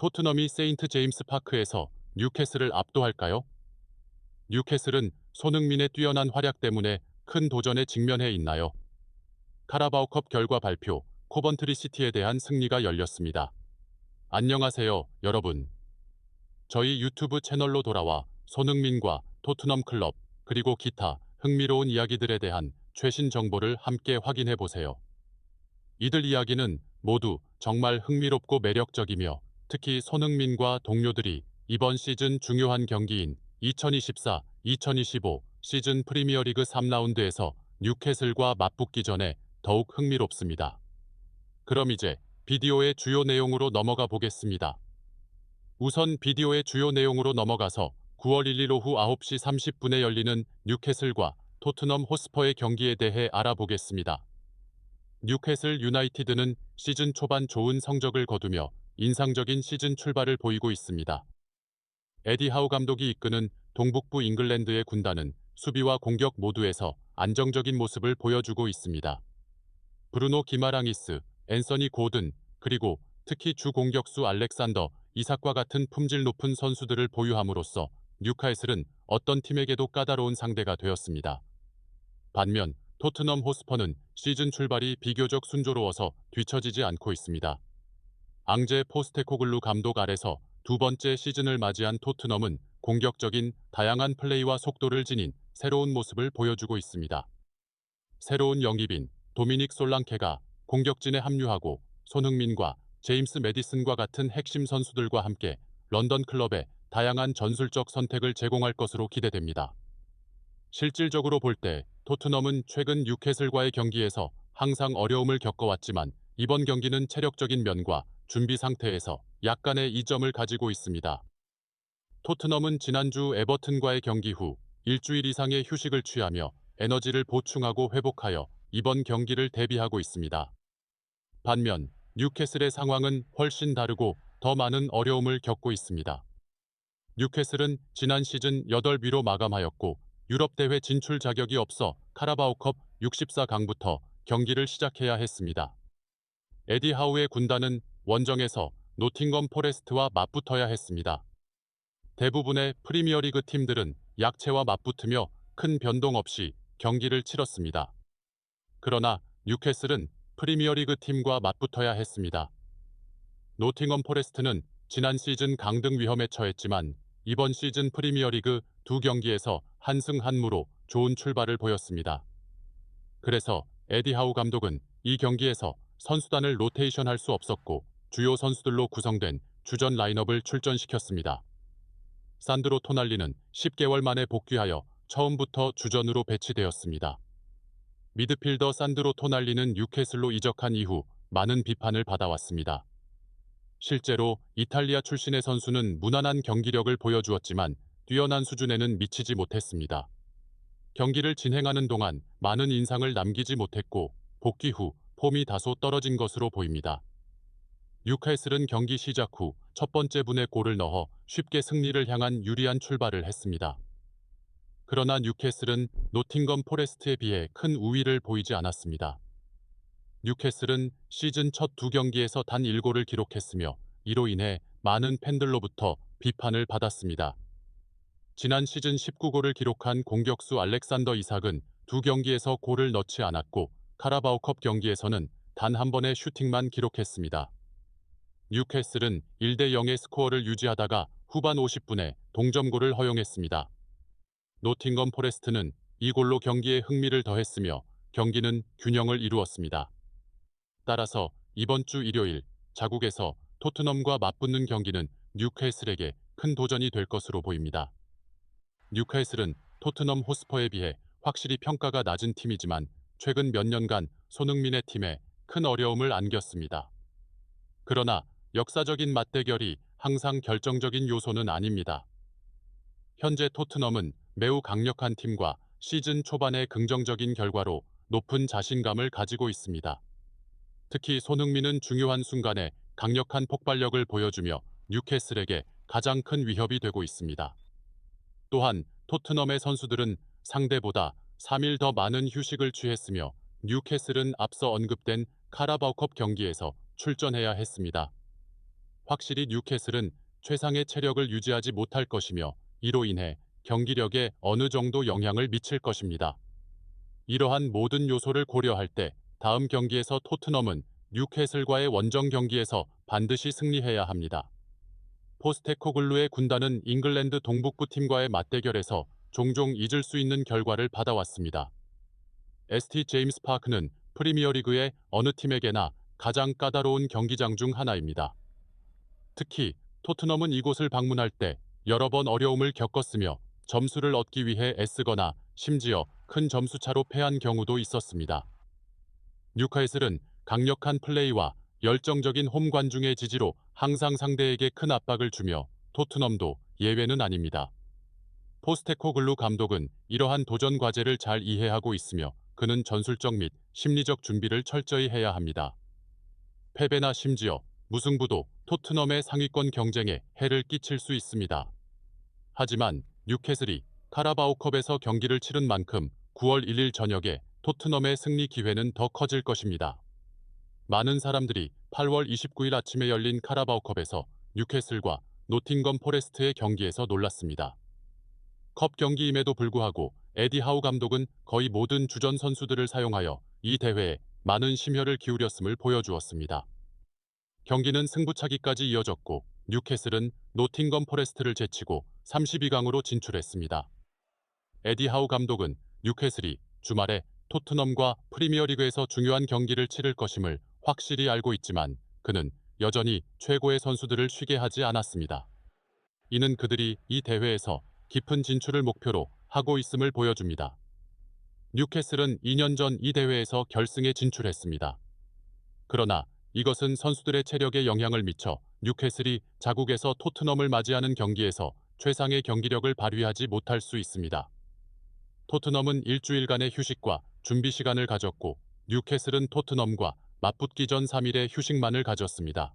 토트넘이 세인트 제임스 파크에서 뉴캐슬을 압도할까요? 뉴캐슬은 손흥민의 뛰어난 활약 때문에 큰 도전에 직면해 있나요? 카라바오컵 결과 발표, 코번트리 시티에 대한 승리가 열렸습니다. 안녕하세요, 여러분. 저희 유튜브 채널로 돌아와 손흥민과 토트넘 클럽, 그리고 기타 흥미로운 이야기들에 대한 최신 정보를 함께 확인해 보세요. 이들 이야기는 모두 정말 흥미롭고 매력적이며 특히 손흥민과 동료들이 이번 시즌 중요한 경기인 2024-2025 시즌 프리미어리그 3라운드에서 뉴캐슬과 맞붙기 전에 더욱 흥미롭습니다. 그럼 이제 비디오의 주요 내용으로 넘어가 보겠습니다. 우선 비디오의 주요 내용으로 넘어가서 9월 1일 오후 9시 30분에 열리는 뉴캐슬과 토트넘 호스퍼의 경기에 대해 알아보겠습니다. 뉴캐슬 유나이티드는 시즌 초반 좋은 성적을 거두며 인상적인 시즌 출발을 보이고 있습니다. 에디 하우 감독이 이끄는 동북부 잉글랜드의 군단은 수비와 공격 모두에서 안정적인 모습을 보여주고 있습니다. 브루노 기마랑이스, 앤서니 고든, 그리고 특히 주 공격수 알렉산더 이삭과 같은 품질 높은 선수들을 보유함으로써 뉴캐슬은 어떤 팀에게도 까다로운 상대가 되었습니다. 반면 토트넘 호스퍼는 시즌 출발이 비교적 순조로워서 뒤처지지 않고 있습니다. 앙제 포스테코글루 감독 아래서 두 번째 시즌을 맞이한 토트넘은 공격적인 다양한 플레이와 속도를 지닌 새로운 모습을 보여주고 있습니다. 새로운 영입인 도미닉 솔랑케가 공격진에 합류하고 손흥민과 제임스 매디슨과 같은 핵심 선수들과 함께 런던 클럽에 다양한 전술적 선택을 제공할 것으로 기대됩니다. 실질적으로 볼 때 토트넘은 최근 뉴캐슬과의 경기에서 항상 어려움을 겪어왔지만 이번 경기는 체력적인 면과 준비 상태에서 약간의 이점을 가지고 있습니다. 토트넘은 지난주 에버튼과의 경기 후 일주일 이상의 휴식을 취하며 에너지를 보충하고 회복하여 이번 경기를 대비하고 있습니다. 반면 뉴캐슬의 상황은 훨씬 다르고 더 많은 어려움을 겪고 있습니다. 뉴캐슬은 지난 시즌 8위로 마감하였고 유럽 대회 진출 자격이 없어 카라바오컵 64강부터 경기를 시작해야 했습니다. 에디 하우의 군단은 원정에서 노팅엄 포레스트와 맞붙어야 했습니다. 대부분의 프리미어리그 팀들은 약체와 맞붙으며 큰 변동 없이 경기를 치렀습니다. 그러나 뉴캐슬은 프리미어리그 팀과 맞붙어야 했습니다. 노팅엄 포레스트는 지난 시즌 강등 위험에 처했지만 이번 시즌 프리미어리그 두 경기에서 한승 한무로 좋은 출발을 보였습니다. 그래서 에디 하우 감독은 이 경기에서 선수단을 로테이션할 수 없었고 주요 선수들로 구성된 주전 라인업을 출전시켰습니다. 산드로 토날리는 10개월 만에 복귀하여 처음부터 주전으로 배치되었습니다. 미드필더 산드로 토날리는 뉴캐슬로 이적한 이후 많은 비판을 받아왔습니다. 실제로 이탈리아 출신의 선수는 무난한 경기력을 보여주었지만 뛰어난 수준에는 미치지 못했습니다. 경기를 진행하는 동안 많은 인상을 남기지 못했고 복귀 후 폼이 다소 떨어진 것으로 보입니다. 뉴캐슬은 경기 시작 후 첫 번째 분의 골을 넣어 쉽게 승리를 향한 유리한 출발을 했습니다. 그러나 뉴캐슬은 노팅엄 포레스트에 비해 큰 우위를 보이지 않았습니다. 뉴캐슬은 시즌 첫 두 경기에서 단 1골을 기록했으며 이로 인해 많은 팬들로부터 비판을 받았습니다. 지난 시즌 19골을 기록한 공격수 알렉산더 이삭은 두 경기에서 골을 넣지 않았고 카라바오컵 경기에서는 단 한 번의 슈팅만 기록했습니다. 뉴캐슬은 1대 0의 스코어를 유지하다가 후반 50분에 동점골을 허용했습니다. 노팅엄 포레스트는 이 골로 경기에 흥미를 더했으며 경기는 균형을 이루었습니다. 따라서 이번 주 일요일 자국에서 토트넘과 맞붙는 경기는 뉴캐슬에게 큰 도전이 될 것으로 보입니다. 뉴캐슬은 토트넘 호스퍼에 비해 확실히 평가가 낮은 팀이지만 최근 몇 년간 손흥민의 팀에 큰 어려움을 안겼습니다. 그러나 역사적인 맞대결이 항상 결정적인 요소는 아닙니다. 현재 토트넘은 매우 강력한 팀과 시즌 초반의 긍정적인 결과로 높은 자신감을 가지고 있습니다. 특히 손흥민은 중요한 순간에 강력한 폭발력을 보여주며 뉴캐슬에게 가장 큰 위협이 되고 있습니다. 또한 토트넘의 선수들은 상대보다 3일 더 많은 휴식을 취했으며 뉴캐슬은 앞서 언급된 카라바오컵 경기에서 출전해야 했습니다. 확실히 뉴캐슬은 최상의 체력을 유지하지 못할 것이며 이로 인해 경기력에 어느 정도 영향을 미칠 것입니다. 이러한 모든 요소를 고려할 때 다음 경기에서 토트넘은 뉴캐슬과의 원정 경기에서 반드시 승리해야 합니다. 포스테코글루의 군단은 잉글랜드 동북부 팀과의 맞대결에서 종종 잊을 수 있는 결과를 받아왔습니다. ST 제임스 파크는 프리미어리그의 어느 팀에게나 가장 까다로운 경기장 중 하나입니다. 특히 토트넘은 이곳을 방문할 때 여러 번 어려움을 겪었으며 점수를 얻기 위해 애쓰거나 심지어 큰 점수차로 패한 경우도 있었습니다. 뉴캐슬은 강력한 플레이와 열정적인 홈 관중의 지지로 항상 상대에게 큰 압박을 주며 토트넘도 예외는 아닙니다. 포스테코글루 감독은 이러한 도전 과제를 잘 이해하고 있으며 그는 전술적 및 심리적 준비를 철저히 해야 합니다. 패배나 심지어 무승부도 토트넘의 상위권 경쟁에 해를 끼칠 수 있습니다. 하지만 뉴캐슬이 카라바오컵에서 경기를 치른 만큼 9월 1일 저녁에 토트넘의 승리 기회는 더 커질 것입니다. 많은 사람들이 8월 29일 아침에 열린 카라바오컵에서 뉴캐슬과 노팅검 포레스트의 경기에서 놀랐습니다. 컵 경기임에도 불구하고 에디 하우 감독은 거의 모든 주전 선수들을 사용하여 이 대회에 많은 심혈을 기울였음을 보여주었습니다. 경기는 승부차기까지 이어졌고 뉴캐슬은 노팅검 포레스트를 제치고 32강으로 진출했습니다. 에디 하우 감독은 뉴캐슬이 주말에 토트넘과 프리미어리그에서 중요한 경기를 치를 것임을 확실히 알고 있지만 그는 여전히 최고의 선수들을 쉬게 하지 않았습니다. 이는 그들이 이 대회에서 깊은 진출을 목표로 하고 있음을 보여줍니다. 뉴캐슬은 2년 전 이 대회에서 결승에 진출했습니다. 그러나 이것은 선수들의 체력에 영향을 미쳐 뉴캐슬이 자국에서 토트넘을 맞이하는 경기에서 최상의 경기력을 발휘하지 못할 수 있습니다. 토트넘은 일주일간의 휴식과 준비 시간을 가졌고 뉴캐슬은 토트넘과 맞붙기 전 3일의 휴식만을 가졌습니다.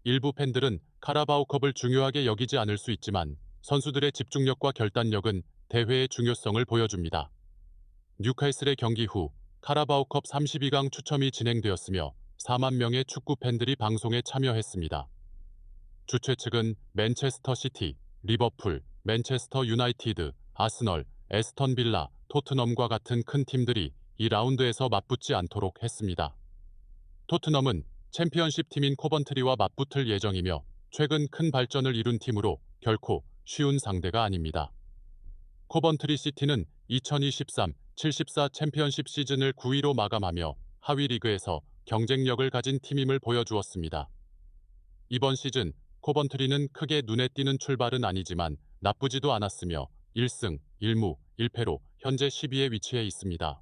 일부 팬들은 카라바오컵을 중요하게 여기지 않을 수 있지만 선수들의 집중력과 결단력은 대회의 중요성을 보여줍니다. 뉴캐슬의 경기 후 카라바오컵 32강 추첨이 진행되었으며 4만 명의 축구 팬들이 방송에 참여했습니다. 주최 측은 맨체스터 시티, 리버풀, 맨체스터 유나이티드, 아스널, 에스턴 빌라, 토트넘과 같은 큰 팀들이 이 라운드에서 맞붙지 않도록 했습니다. 토트넘은 챔피언십 팀인 코번트리와 맞붙을 예정이며 최근 큰 발전을 이룬 팀으로 결코 쉬운 상대가 아닙니다. 코번트리 시티는 2023-74 챔피언십 시즌을 9위로 마감하며 하위 리그에서 경쟁력을 가진 팀임을 보여주었습니다. 이번 시즌 코번트리는 크게 눈에 띄는 출발은 아니지만 나쁘지도 않았으며 1승, 1무, 1패로 현재 10위에 위치해 있습니다.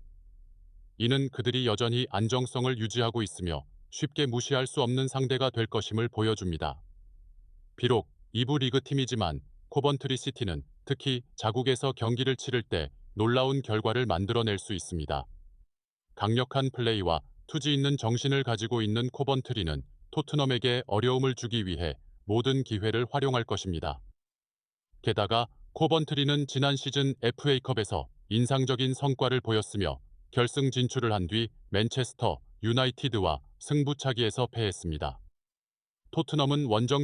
이는 그들이 여전히 안정성을 유지하고 있으며 쉽게 무시할 수 없는 상대가 될 것임을 보여줍니다. 비록 2부 리그 팀이지만 코번트리 시티는 특히 자국에서 경기를 치를 때 놀라운 결과를 만들어낼 수 있습니다. 강력한 플레이와 투지 있는 정신을 가지고 있는 코번트리는 토트넘에게 어려움을 주기 위해 모든 기회를 활용할 것입니다. 게다가 코번트리는 지난 시즌 FA컵에서 인상적인 성과를 보였으며 결승 진출을 한 뒤 맨체스터 유나이티드와 승부차기에서 패했습니다. 토트넘은 원정